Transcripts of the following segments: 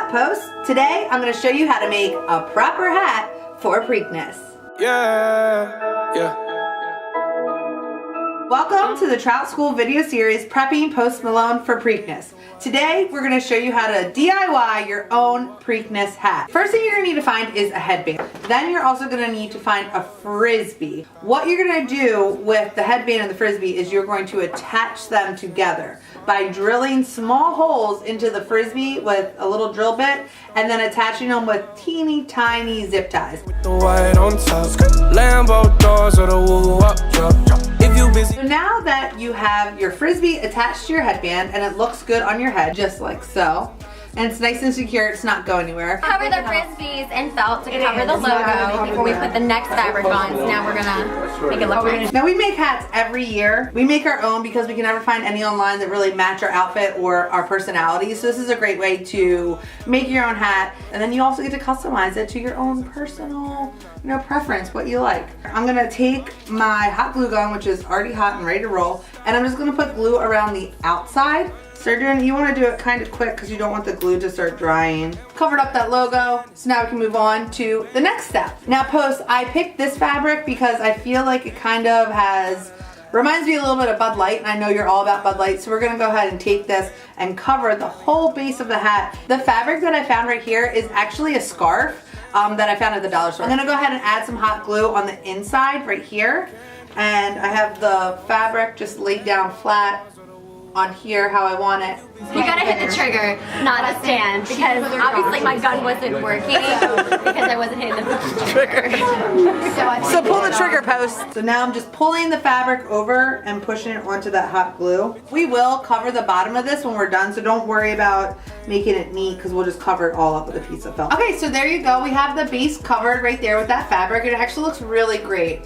up, Post? Today I'm going to show you how to make a proper hat for Preakness. Yeah. Welcome to the Trout School video series, Prepping Post Malone for Preakness. Today we're going to show you how to DIY your own Preakness hat. First thing you're going to need to find is a headband. Then you're also going to need to find a frisbee. What you're going to do with the headband and the frisbee is you're going to attach them together by drilling small holes into the frisbee with a little drill bit and then attaching them with teeny tiny zip ties. The white on top, Lambo doors or the woo up, if you busy. So now that you have your frisbee attached to your headband and it looks good on your head, just like so, and it's nice and secure, it's not going anywhere. Cover the frisbees in felt to cover the logo before we put the next fabric on. So now we're gonna make it look nice. Now we make hats every year. We make our own because we can never find any online that really match our outfit or our personality. So this is a great way to make your own hat, and then you also get to customize it to your own personal, preference, what you like. I'm gonna take my hot glue gun, which is already hot and ready to roll, and I'm just gonna put glue around the outside. So you want to do it kind of quick because you don't want the glue to start drying. Covered up that logo, so now we can move on to the next step. Now Post, I picked this fabric because I feel like it kind of reminds me a little bit of Bud Light, and I know you're all about Bud Light, so we're gonna go ahead and take this and cover the whole base of the hat. The fabric that I found right here is actually a scarf that I found at the dollar store. I'm gonna go ahead and add some hot glue on the inside right here, and I have the fabric just laid down flat on here how I want it. You gotta hit the trigger, not the stand, because obviously my gun wasn't working because I wasn't hitting the trigger. So pull the trigger, Post. So now I'm just pulling the fabric over and pushing it onto that hot glue. We will cover the bottom of this when we're done, so don't worry about making it neat because we'll just cover it all up with a piece of felt. Okay, so there you go. We have the base covered right there with that fabric. It actually looks really great.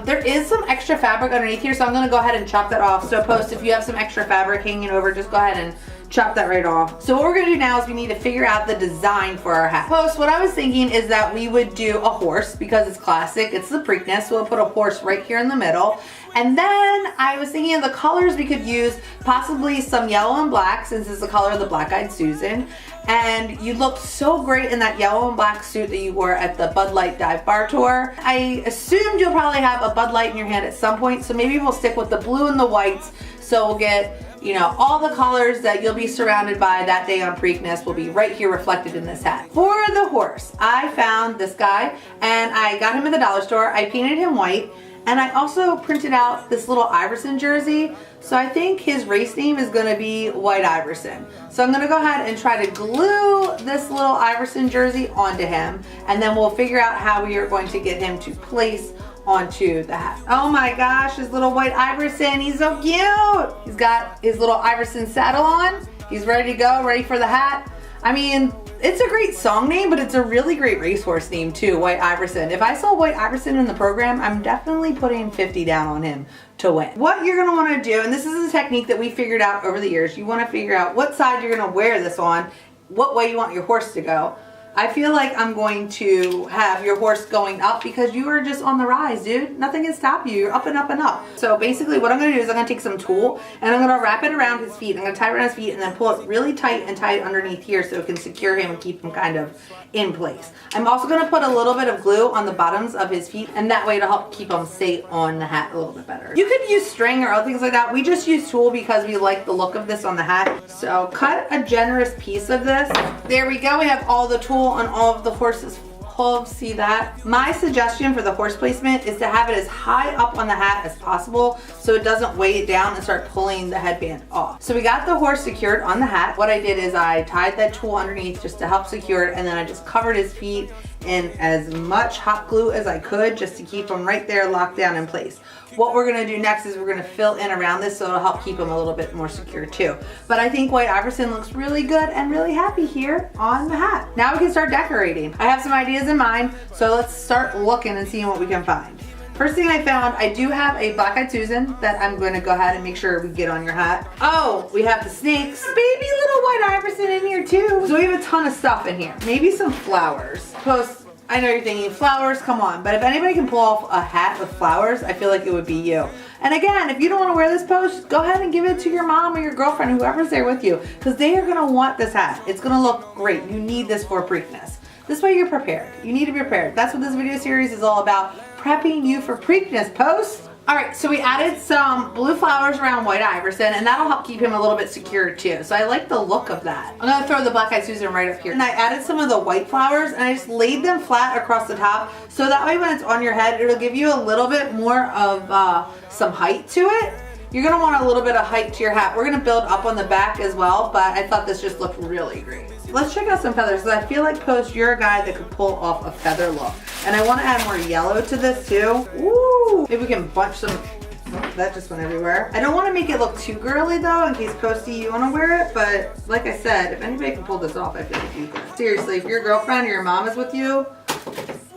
There is some extra fabric underneath here, so I'm gonna go ahead and chop that off. So Post, if you have some extra fabric hanging over, just go ahead and chop that right off. So what we're gonna do now is we need to figure out the design for our hat. Post, what I was thinking is that we would do a horse because it's classic, it's the Preakness, so we'll put a horse right here in the middle. And then I was thinking of the colors we could use, possibly some yellow and black, since it's the color of the Black-Eyed Susan. And you looked so great in that yellow and black suit that you wore at the Bud Light Dive Bar Tour. I assumed you'll probably have a Bud Light in your hand at some point, so maybe we'll stick with the blue and the whites, so we'll get all the colors that you'll be surrounded by that day on Preakness will be right here reflected in this hat. For the horse, I found this guy and I got him at the dollar store. I painted him white, and I also printed out this little Iverson jersey. So I think his race name is gonna be White Iverson. So I'm gonna go ahead and try to glue this little Iverson jersey onto him, and then we'll figure out how we are going to get him to place onto the hat. Oh my gosh, his little White Iverson, he's so cute. He's got his little Iverson saddle on. He's ready to go, ready for the hat. I mean, it's a great song name, but it's a really great racehorse name too, White Iverson. If I saw White Iverson in the program, I'm definitely putting 50 down on him to win. What you're gonna wanna do, and this is a technique that we figured out over the years, you wanna figure out what side you're gonna wear this on, what way you want your horse to go. I feel like I'm going to have your horse going up because you are just on the rise, dude. Nothing can stop you. You're up and up and up. So basically what I'm gonna do is I'm gonna take some tulle and I'm gonna wrap it around his feet. I'm gonna tie it around his feet and then pull it really tight and tie it underneath here so it can secure him and keep him kind of in place. I'm also gonna put a little bit of glue on the bottoms of his feet, and that way it'll help keep him safe on the hat a little bit better. You could use string or other things like that. We just use tulle because we like the look of this on the hat. So cut a generous piece of this. There we go. We have all the tulle on all of the horse's hooves. See that? My suggestion for the horse placement is to have it as high up on the hat as possible so it doesn't weigh it down and start pulling the headband off. So we got the horse secured on the hat. What I did is I tied that tulle underneath just to help secure it, and then I just covered his feet in as much hot glue as I could just to keep them right there locked down in place. What we're gonna do next is we're gonna fill in around this so it'll help keep them a little bit more secure too. But I think White Iverson looks really good and really happy here on the hat. Now we can start decorating. I have some ideas in mind, so let's start looking and seeing what we can find. First thing I found, I do have a Black-Eyed Susan that I'm going to go ahead and make sure we get on your hat. Oh, we have the snakes. Baby little White Iverson in here too. So we have a ton of stuff in here. Maybe some flowers. Post, I know you're thinking flowers, come on. But if anybody can pull off a hat with flowers, I feel like it would be you. And again, if you don't want to wear this post, go ahead and give it to your mom or your girlfriend, whoever's there with you, because they are going to want this hat. It's going to look great. You need this for Preakness. This way you're prepared. You need to be prepared. That's what this video series is all about, prepping you for Preakness posts. All right, so we added some blue flowers around White Iverson, and that'll help keep him a little bit secure too. So I like the look of that. I'm gonna throw the Black Eyed Susan right up here. And I added some of the white flowers, and I just laid them flat across the top. So that way when it's on your head, it'll give you a little bit more of some height to it. You're gonna want a little bit of height to your hat. We're gonna build up on the back as well, but I thought this just looked really great. Let's check out some feathers, because I feel like, Post, you're a guy that could pull off a feather look. And I want to add more yellow to this too. Ooh, maybe we can bunch some. Oh, that just went everywhere. I don't want to make it look too girly though, in case, Posty, you want to wear it. But like I said, if anybody can pull this off, I feel like you can. Seriously, if your girlfriend or your mom is with you,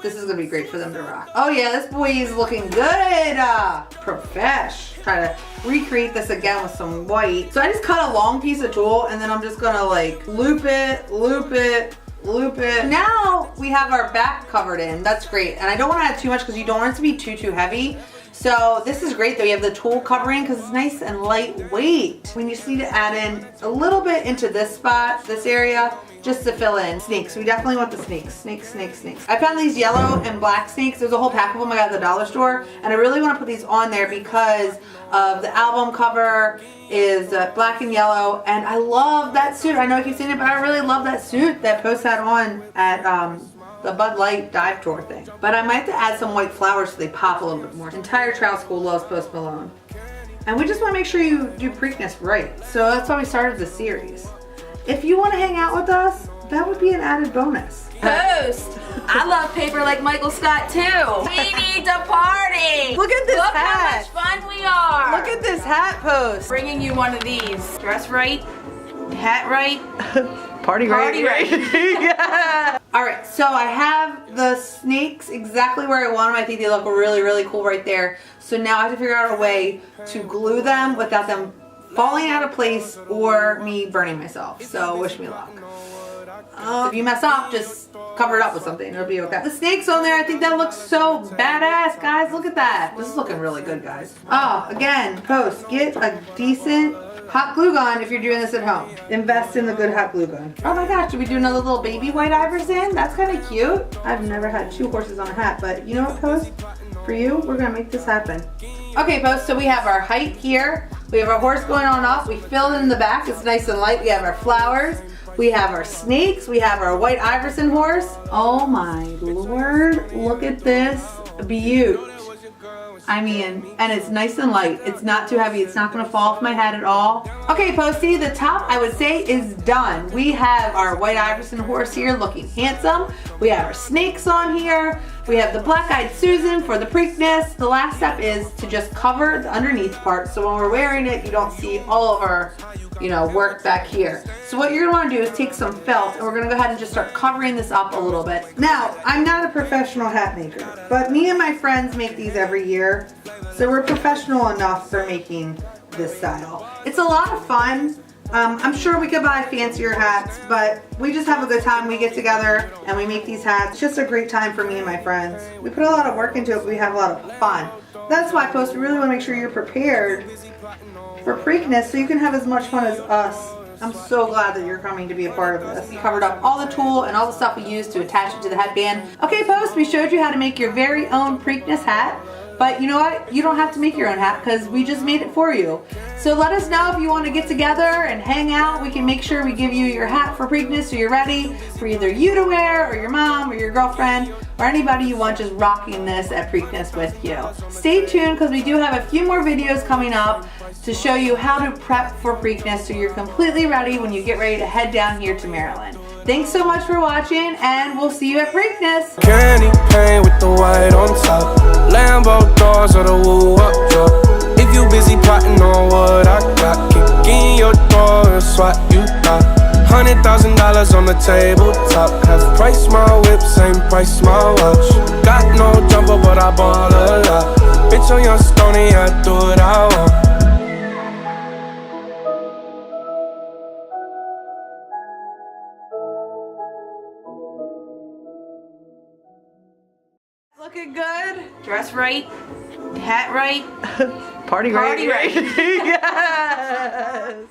this is gonna be great for them to rock. Oh yeah, this boy is looking good. Profesh. Try to recreate this again with some white. So I just cut a long piece of tulle, and then I'm just gonna like loop it, loop it, loop it. Now we have our back covered in. That's great. And I don't want to add too much because you don't want it to be too heavy. So this is great that we have the tulle covering because it's nice and lightweight. We just need to add in a little bit into this spot, this area, just to fill in. Snakes, we definitely want the snakes. Snakes, snakes, snakes. I found these yellow and black snakes. There's a whole pack of them I got at the dollar store, and I really want to put these on there because of the album cover is black and yellow, and I love that suit. I know I keep saying it, but I really love that suit that Post had on at the Bud Light dive tour thing. But I might have to add some white flowers so they pop a little bit more. Entire Trout school loves Post Malone. And we just want to make sure you do Preakness right. So that's why we started the series. If you want to hang out with us, that would be an added bonus. Post! I love paper like Michael Scott too. We need to party! Look at this Look hat. how much fun we are! Look at this hat, Post. Bringing you one of these. Dress right, hat right, Party party right. Yeah. All right, so I have the snakes exactly where I want them. I think they look really cool right there. So now I have to figure out a way to glue them without them falling out of place or me burning myself. So wish me luck. If you mess up, just cover it up with something. It'll be okay. The snake's on there. I think that looks so badass, guys. Look at that. This is looking really good, guys. Oh, again, Post, get a decent hot glue gun if you're doing this at home. Invest in the good hot glue gun. Oh my gosh, should we do another little baby White Iverson? That's kind of cute. I've never had two horses on a hat, but you know what, Post? For you, we're gonna make this happen. Okay, Post, so we have our height here. We have our horse going on up. We filled in the back. It's nice and light. We have our flowers. We have our snakes. We have our White Iverson horse. Oh my Lord, look at this beaut. I mean, and it's nice and light. It's not too heavy. It's not gonna fall off my head at all. Okay, Posty, the top I would say is done. We have our White Iverson horse here looking handsome. We have our snakes on here. We have the Black Eyed Susan for the Preakness. The last step is to just cover the underneath part so when we're wearing it, you don't see all of our, work back here. So what you're gonna wanna do is take some felt and we're gonna go ahead and just start covering this up a little bit. Now, I'm not a professional hat maker, but me and my friends make these every year. So we're professional enough for making this style. It's a lot of fun. I'm sure we could buy fancier hats, but we just have a good time. We get together and we make these hats. It's just a great time for me and my friends. We put a lot of work into it, but we have a lot of fun. That's why, Post, we really want to make sure you're prepared for Preakness so you can have as much fun as us. I'm so glad that you're coming to be a part of this. We covered up all the tulle and all the stuff we used to attach it to the headband. Okay, Post, we showed you how to make your very own Preakness hat. But you know what? You don't have to make your own hat because we just made it for you. So let us know if you want to get together and hang out. We can make sure we give you your hat for Preakness so you're ready for either you to wear or your mom or your girlfriend or anybody you want just rocking this at Preakness with you. Stay tuned because we do have a few more videos coming up to show you how to prep for Preakness so you're completely ready when you get ready to head down here to Maryland. Thanks so much for watching, and we'll see you at Preakness. Candy paint with the white on top. Lambo doors or the woo up drop. If you busy plotting on what I got, kick in your door and swat you out. $100,000 on the tabletop. Half price my whip, same price my watch. Got no jumper, but I ball a lot. Bitch, on your stony, I do what I want. Looking good? Dress right, hat right, Party Party ready. Yes.